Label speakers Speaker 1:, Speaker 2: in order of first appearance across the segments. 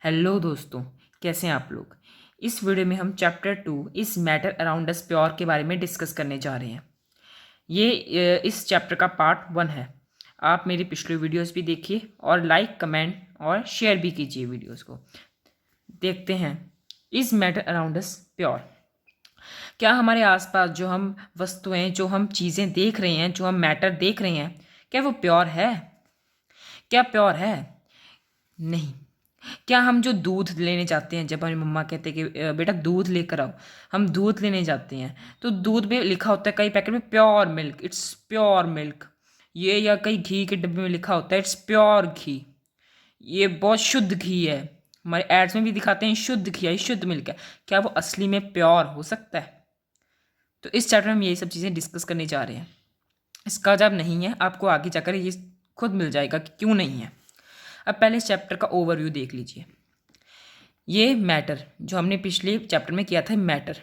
Speaker 1: Hello दोस्तों, कैसे हैं आप लोग। इस वीडियो में हम चैप्टर 2 इस मैटर अराउंड अस प्योर के बारे में डिस्कस करने जा रहे हैं। इस चैप्टर का पार्ट 1 है। आप मेरी पिछली वीडियोस भी देखिए और लाइक कमेंट और शेयर भी कीजिए वीडियोस को। देखते हैं इस मैटर अराउंड अस प्योर। क्या हमारे आसपास जो हम वस्तुएं, जो हम चीज़ें देख रहे हैं, जो हम मैटर देख रहे हैं, क्या वो प्योर है? क्या प्योर है? नहीं। क्या हम जो दूध लेने जाते हैं, जब हमारी मम्मा कहते हैं कि बेटा दूध लेकर आओ, हम दूध लेने जाते हैं तो दूध में लिखा होता है कई पैकेट में pure milk, it's pure milk. ये या कई घी के डब्बे में लिखा होता है इट्स प्योर घी, ये बहुत शुद्ध घी है। हमारे एड्स में भी दिखाते हैं शुद्ध घी है, शुद्ध मिल्क है। क्या वो असली में प्योर हो सकता है? तो इस चैप्टर में हम यही सब चीज़ें डिस्कस करने जा रहे हैं। इसका जवाब नहीं है, आपको आगे जाकर ये खुद मिल जाएगा कि क्यों नहीं है। अब पहले इस चैप्टर का ओवरव्यू देख लीजिए। ये मैटर जो हमने पिछले चैप्टर में किया था, मैटर।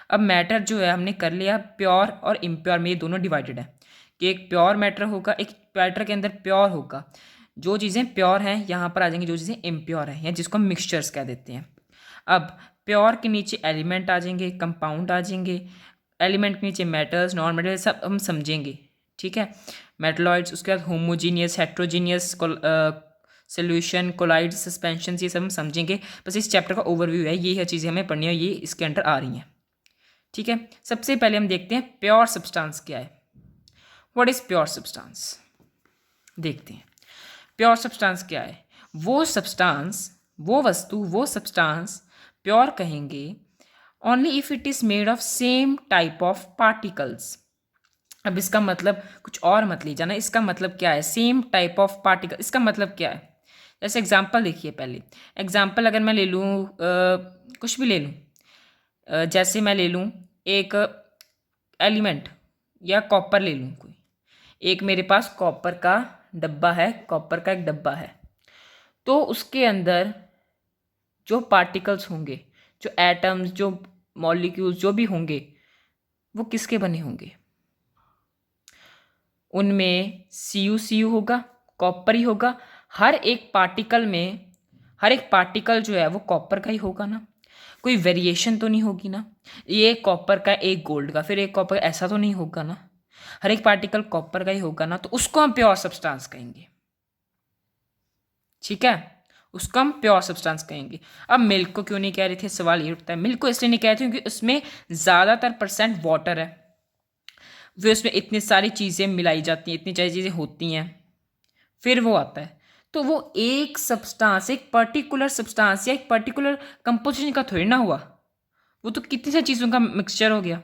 Speaker 1: अब मैटर जो है हमने कर लिया प्योर और इम्प्योर में, ये दोनों डिवाइडेड है कि एक प्योर मैटर होगा, एक मैटर के अंदर प्योर होगा। जो चीज़ें प्योर हैं यहाँ पर आ जाएंगी, जो चीज़ें इम्प्योर हैं या जिसको हम मिक्सचर्स कह देते हैं। अब प्योर के नीचे एलिमेंट आ जाएंगे, कंपाउंड आ जाएंगे, एलिमेंट के नीचे मेटल्स, नॉन मेटल, सब हम समझेंगे। ठीक है, मेटलॉइड्स, उसके बाद homogeneous, heterogeneous solution, colloid, suspension, ये सब हम समझेंगे। बस इस चैप्टर का ओवरव्यू है, ये चीज़ें हमें पढ़नी है, ये इसके अंडर आ रही हैं। ठीक है, सबसे पहले हम देखते हैं प्योर सब्सटेंस क्या है। What is pure substance? देखते हैं प्योर सब्सटेंस क्या है। वो सब्सटेंस, वो वस्तु, वो सब्सटेंस प्योर कहेंगे only if it is made of same type of particles. अब इसका मतलब कुछ और मत ली जाना, इसका मतलब क्या है सेम टाइप ऑफ पार्टिकल, इसका मतलब क्या है? जैसे एग्जांपल देखिए, पहले एग्जांपल अगर मैं ले लूँ, कुछ भी ले लूँ, जैसे मैं ले लूँ एक एलिमेंट या कॉपर ले लूँ कोई। एक मेरे पास कॉपर का डब्बा है, कॉपर का एक डब्बा है, तो उसके अंदर जो पार्टिकल्स होंगे, जो एटम्स, जो मॉलिक्यूल्स जो भी होंगे, वो किसके बने होंगे? उनमें सी यू होगा, कॉपर ही होगा। हर एक पार्टिकल में, हर एक पार्टिकल जो है वो कॉपर का ही होगा ना, कोई वेरिएशन तो नहीं होगी ना। ये कॉपर का, एक गोल्ड का, फिर एक कॉपर, ऐसा तो नहीं होगा ना। हर एक पार्टिकल कॉपर का ही होगा ना, तो उसको हम प्योर सब्सटेंस कहेंगे। ठीक है, उसको हम प्योर सब्सटेंस कहेंगे। अब मिल्क को क्यों नहीं कह रहे थे, सवाल ये उठता है। मिल्क को इसलिए नहीं कह रहे थे क्योंकि उसमें ज़्यादातर परसेंट वाटर है, फिर उसमें इतनी सारी चीज़ें मिलाई जाती हैं, इतनी सारी चीज़ें होती हैं, फिर वो आता है। तो वो एक सब्सटेंस, एक पर्टिकुलर सब्सटेंस या एक पर्टिकुलर कंपोजिशन का थोड़ी ना हुआ, वो तो कितनी सारी चीज़ों का मिक्सचर हो गया,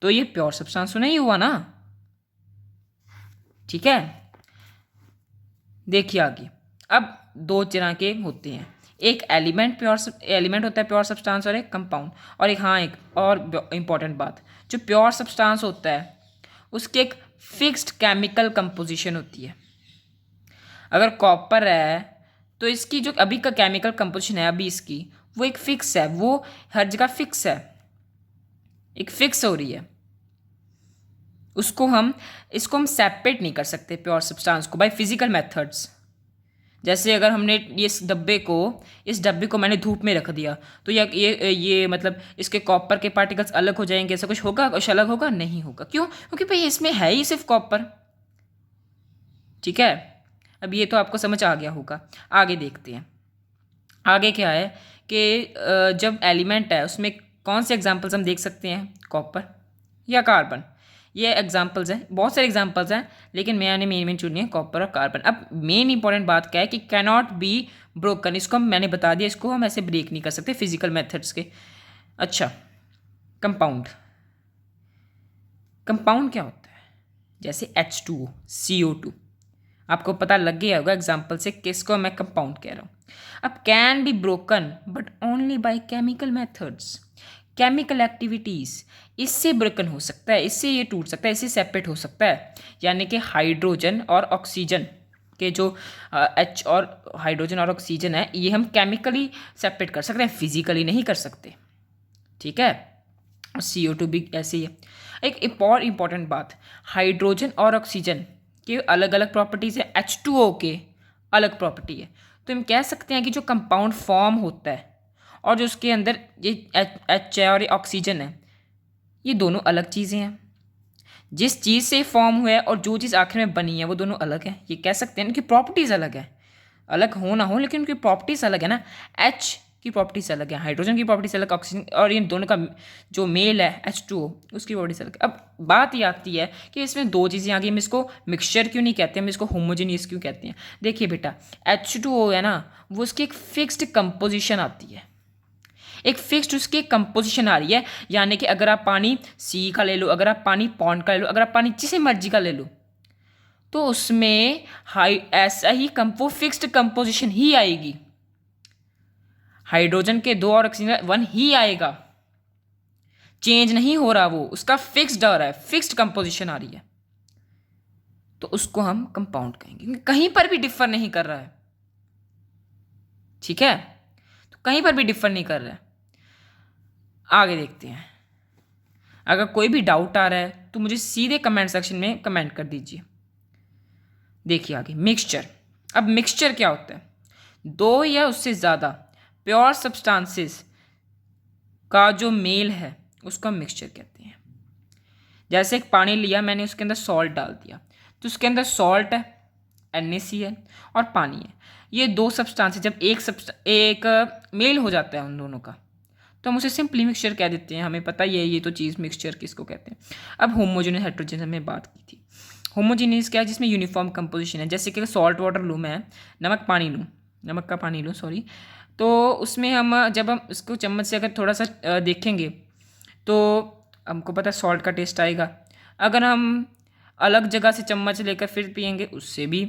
Speaker 1: तो ये प्योर सब्सटेंस तो नहीं हुआ ना। ठीक है, देखिए आगे। अब दो तरह के होते हैं, एक एलिमेंट प्योर एलिमेंट होता है प्योर सब्सटेंस, और एक कंपाउंड। और एक, हाँ, एक और इम्पॉर्टेंट बात, जो प्योर सब्सटेंस होता है उसकी एक फिक्स्ड केमिकल कंपोजिशन होती है। अगर कॉपर है तो इसकी जो अभी का केमिकल कंपोजिशन है अभी इसकी, वो एक फिक्स है, वो हर जगह फिक्स है, एक फिक्स हो रही है। इसको हम सेपरेट नहीं कर सकते प्योर सब्सटेंस को बाय फिजिकल मेथड्स। जैसे अगर हमने इस डब्बे को मैंने धूप में रख दिया, तो ये मतलब इसके कॉपर के पार्टिकल्स अलग हो जाएंगे, ऐसा कुछ होगा? कुछ अलग होगा? नहीं होगा। क्यों? क्योंकि भाई इसमें है ही सिर्फ कॉपर। ठीक है, अब ये तो आपको समझ आ गया होगा। आगे देखते हैं, आगे क्या है कि जब एलिमेंट है उसमें कौन से एग्जाम्पल्स हम देख सकते हैं, कॉपर या कार्बन। ये एग्जाम्पल्स हैं, बहुत सारे एग्जाम्पल्स हैं, लेकिन मैंने मेन चुनी है कॉपर और कार्बन। अब मेन इंपॉर्टेंट बात क्या है कि कैनॉट बी ब्रोकन, इसको मैंने बता दिया, इसको हम ऐसे ब्रेक नहीं कर सकते फिजिकल मेथड्स के। अच्छा, कंपाउंड, कंपाउंड क्या होता है? जैसे H2O, CO2, आपको पता लग गया होगा एग्जाम्पल से किसको मैं कंपाउंड कह रहा हूँ। अब can be broken but only by chemical methods, chemical activities, इससे ब्रोकन हो सकता है, इससे ये टूट सकता है, इससे सेपरेट हो सकता है। यानी कि हाइड्रोजन और ऑक्सीजन के जो H और हाइड्रोजन और ऑक्सीजन है, ये हम केमिकली सेपरेट कर सकते हैं, फिजिकली नहीं कर सकते। ठीक है, और CO2 भी ऐसे ही है। एक और इम्पॉर्टेंट बात, हाइड्रोजन और ऑक्सीजन के अलग अलग प्रॉपर्टीज़ है, H2O के अलग प्रॉपर्टी है। तो हम कह सकते हैं कि जो कंपाउंड फॉर्म होता है और जो उसके अंदर ये एच है और ये ऑक्सीजन है, ये दोनों अलग चीज़ें हैं। जिस चीज़ से फॉर्म हुआ है और जो चीज़ आखिर में बनी है वो दोनों अलग है। ये कह सकते हैं इनकी प्रॉपर्टीज़ अलग है, अलग हो ना हो लेकिन उनकी प्रॉपर्टीज़ अलग है ना। एच की प्रॉपर्टीज़ अलग है, हाइड्रोजन की प्रॉपर्टीज़ अलग, ऑक्सीजन, और इन दोनों का जो मेल है H2O उसकी प्रॉपर्टीज़ अलग। अब बात ये आती है कि इसमें दो चीज़ें आ गई, हम इसको मिक्सचर क्यों नहीं कहते, हम इसको होमोजेनियस क्यों कहते हैं। देखिए बेटा, H2O है ना, वो उसकी एक फिक्स्ड कंपोजिशन आती है, एक फिक्स्ड उसकी कंपोजिशन आ रही है। यानी कि अगर आप पानी सी का ले लो, अगर आप पानी पॉन्ड का ले लो, अगर आप पानी जिसे मर्जी का ले लो, तो उसमें ऐसा ही वो फिक्स्ड कंपोजिशन ही आएगी। हाइड्रोजन के 2 और ऑक्सीजन 1 ही आएगा, चेंज नहीं हो रहा, वो उसका फिक्स्ड आ रहा है, फिक्स्ड कंपोजिशन आ रही है, तो उसको हम कंपाउंड कहेंगे। कहीं पर भी डिफर नहीं कर रहा है, ठीक है, तो कहीं पर भी डिफर नहीं कर रहा है। आगे देखते हैं। अगर कोई भी डाउट आ रहा है तो मुझे सीधे कमेंट सेक्शन में कमेंट कर दीजिए। देखिए आगे, मिक्सचर। अब मिक्सचर क्या होता है? दो या उससे ज़्यादा प्योर सब्सटेंसेस का जो मेल है उसको हम मिक्सचर कहते हैं। जैसे एक पानी लिया मैंने, उसके अंदर सॉल्ट डाल दिया, तो उसके अंदर सॉल्ट है, NaC और पानी है। ये दो सब्सटेंसेस जब एक मेल हो जाता है उन दोनों का, तो हम उसे सिंपली मिक्सचर कह देते हैं। हमें पता ही है ये तो चीज़ मिक्सचर किसको कहते हैं। अब होमोजेनियस हेटेरोजेनियस हमने बात की थी। होमोजेनियस क्या है? जिसमें यूनिफॉर्म कंपोजिशन है। जैसे कि सॉल्ट वाटर लूँ मैं, नमक का पानी लूँ सॉरी, तो उसमें हम जब हम इसको चम्मच से अगर थोड़ा सा देखेंगे तो हमको पता है सॉल्ट का टेस्ट आएगा। अगर हम अलग जगह से चम्मच लेकर फिर पियेंगे उससे भी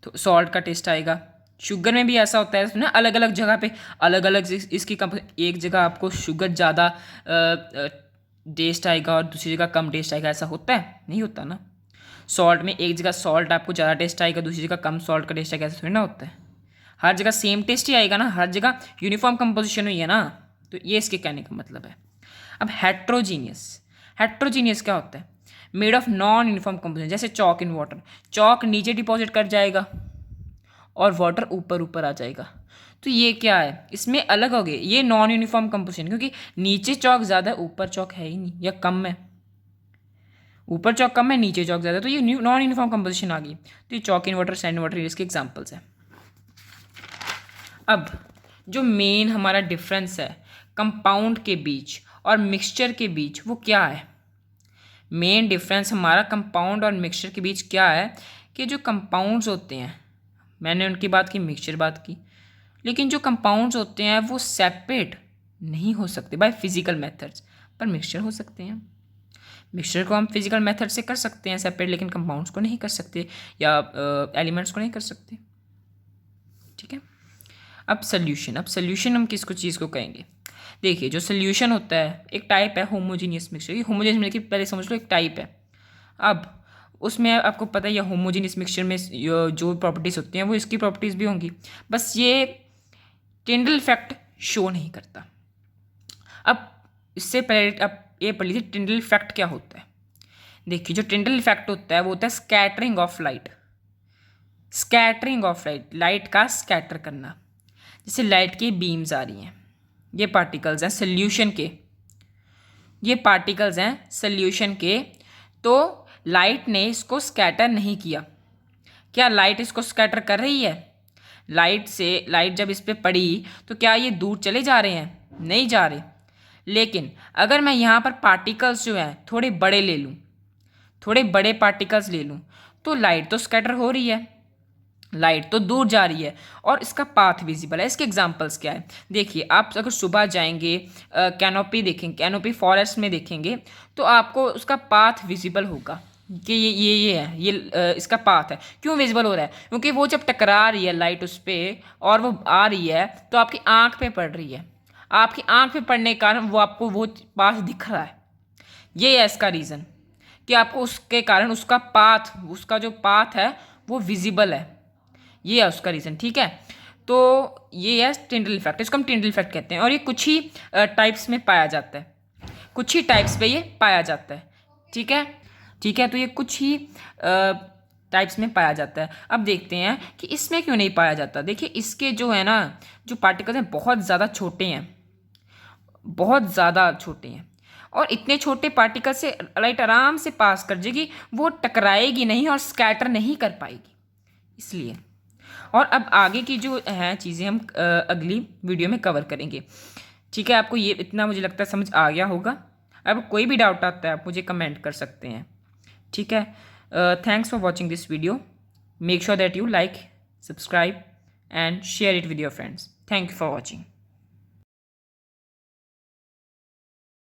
Speaker 1: तो सॉल्ट का टेस्ट आएगा। शुगर में भी ऐसा होता है ना, अलग अलग जगह पे अलग अलग इसकी एक जगह आपको शुगर ज़्यादा टेस्ट आएगा और दूसरी जगह कम टेस्ट आएगा, ऐसा होता है? नहीं होता ना। सॉल्ट में एक जगह सॉल्ट आपको ज़्यादा टेस्ट आएगा, दूसरी जगह कम सॉल्ट का टेस्ट आएगा, ऐसा थोड़ी ना होता है। हर जगह सेम टेस्ट ही आएगा ना, हर जगह यूनिफॉर्म कंपोजिशन हुई है ना। तो ये इसके कहने का मतलब है। अब हेट्रोजीनियस क्या होता है? Made of non uniform composition. जैसे चॉक इन वाटर, चॉक नीचे डिपॉजिट कर जाएगा और वाटर ऊपर ऊपर आ जाएगा, तो ये क्या है? इसमें अलग हो गए, ये नॉन यूनिफॉर्म कंपोजिशन, क्योंकि नीचे चॉक ज़्यादा है ऊपर चॉक है ही नहीं या कम है, ऊपर चॉक कम है नीचे चॉक ज़्यादा, तो ये नॉन यूनिफॉर्म कंपोजिशन आ गई। तो ये chalk in water, sand water, इसके एग्जाम्पल्स हैं। अब जो मेन हमारा डिफरेंस है कंपाउंड के बीच और मिक्सचर के बीच, वो क्या है? मेन डिफरेंस हमारा कंपाउंड और मिक्सचर के बीच क्या है कि जो कंपाउंड्स होते हैं, मैंने उनकी बात की, मिक्सचर बात की, लेकिन जो कंपाउंड्स होते हैं वो सेपरेट नहीं हो सकते बाय फिजिकल मेथड्स, पर मिक्सचर हो सकते हैं। मिक्सचर को हम फिजिकल मेथड से कर सकते हैं सेपरेट, लेकिन कंपाउंड्स को नहीं कर सकते या एलिमेंट्स को नहीं कर सकते, ठीक है। अब सोल्यूशन हम किसको चीज़ को कहेंगे? देखिए, जो सोल्यूशन होता है एक टाइप है होमोजीनियस मिक्सचर। ये होमोजीनियस मिक्सचर पहले समझ लो एक टाइप है। अब उसमें आपको पता है या होमोजीनियस मिक्सचर में जो प्रॉपर्टीज़ होती हैं वो इसकी प्रॉपर्टीज़ भी होंगी, बस ये टिंडल इफेक्ट शो नहीं करता। अब इससे पहले अब ये पढ़ लीजिए टिंडल इफेक्ट क्या होता है। देखिए, जो टिंडल इफेक्ट होता है वो होता है स्कैटरिंग ऑफ लाइट। लाइट का स्कैटर करना। जैसे लाइट की बीम्स आ रही हैं, ये पार्टिकल्स हैं सोल्यूशन के, तो लाइट ने इसको स्कैटर नहीं किया। क्या लाइट इसको स्कैटर कर रही है? लाइट जब इस पर पड़ी तो क्या ये दूर चले जा रहे हैं? नहीं जा रहे। लेकिन अगर मैं यहाँ पर पार्टिकल्स जो हैं थोड़े बड़े पार्टिकल्स ले लूँ तो लाइट तो स्कैटर हो रही है, लाइट तो दूर जा रही है और इसका पाथ विजिबल है। इसके एग्जांपल्स क्या है? देखिए, आप अगर सुबह जाएंगे कैनोपी फॉरेस्ट में देखेंगे तो आपको उसका पाथ विजिबल होगा कि ये इसका पाथ है। क्यों विजिबल हो रहा है? क्योंकि वो जब टकरा रही है लाइट उस पर और वो आ रही है तो आपकी आँख पे पड़ रही है, आपकी आँख पे पड़ने के कारण वो आपको वो पाथ दिख रहा है। ये है इसका रीज़न कि आपको उसके कारण उसका जो पाथ है वो विजिबल है, ये है उसका रीज़न, ठीक है। तो ये है टिंडल इफेक्ट, इसको हम टिंडल इफेक्ट कहते हैं और ये कुछ ही टाइप्स में पाया जाता है, कुछ ही टाइप्स पे ये पाया जाता है, ठीक है। तो ये कुछ ही टाइप्स में पाया जाता है। अब देखते हैं कि इसमें क्यों नहीं पाया जाता। देखिए इसके जो है ना, जो पार्टिकल्स हैं बहुत ज़्यादा छोटे हैं, बहुत ज़्यादा छोटे हैं, और इतने छोटे पार्टिकल से लाइट आराम से पास कर जाएगी, वो टकराएगी नहीं और स्कैटर नहीं कर पाएगी, इसलिए। और अब आगे की जो हैं चीज़ें हम अगली वीडियो में कवर करेंगे। ठीक है, आपको ये इतना मुझे लगता है समझ आ गया होगा। अब कोई भी डाउट आता है आप मुझे कमेंट कर सकते हैं। ठीक है, thanks for watching this video. Make sure that you like, subscribe and share it with your friends. Thank you for watching.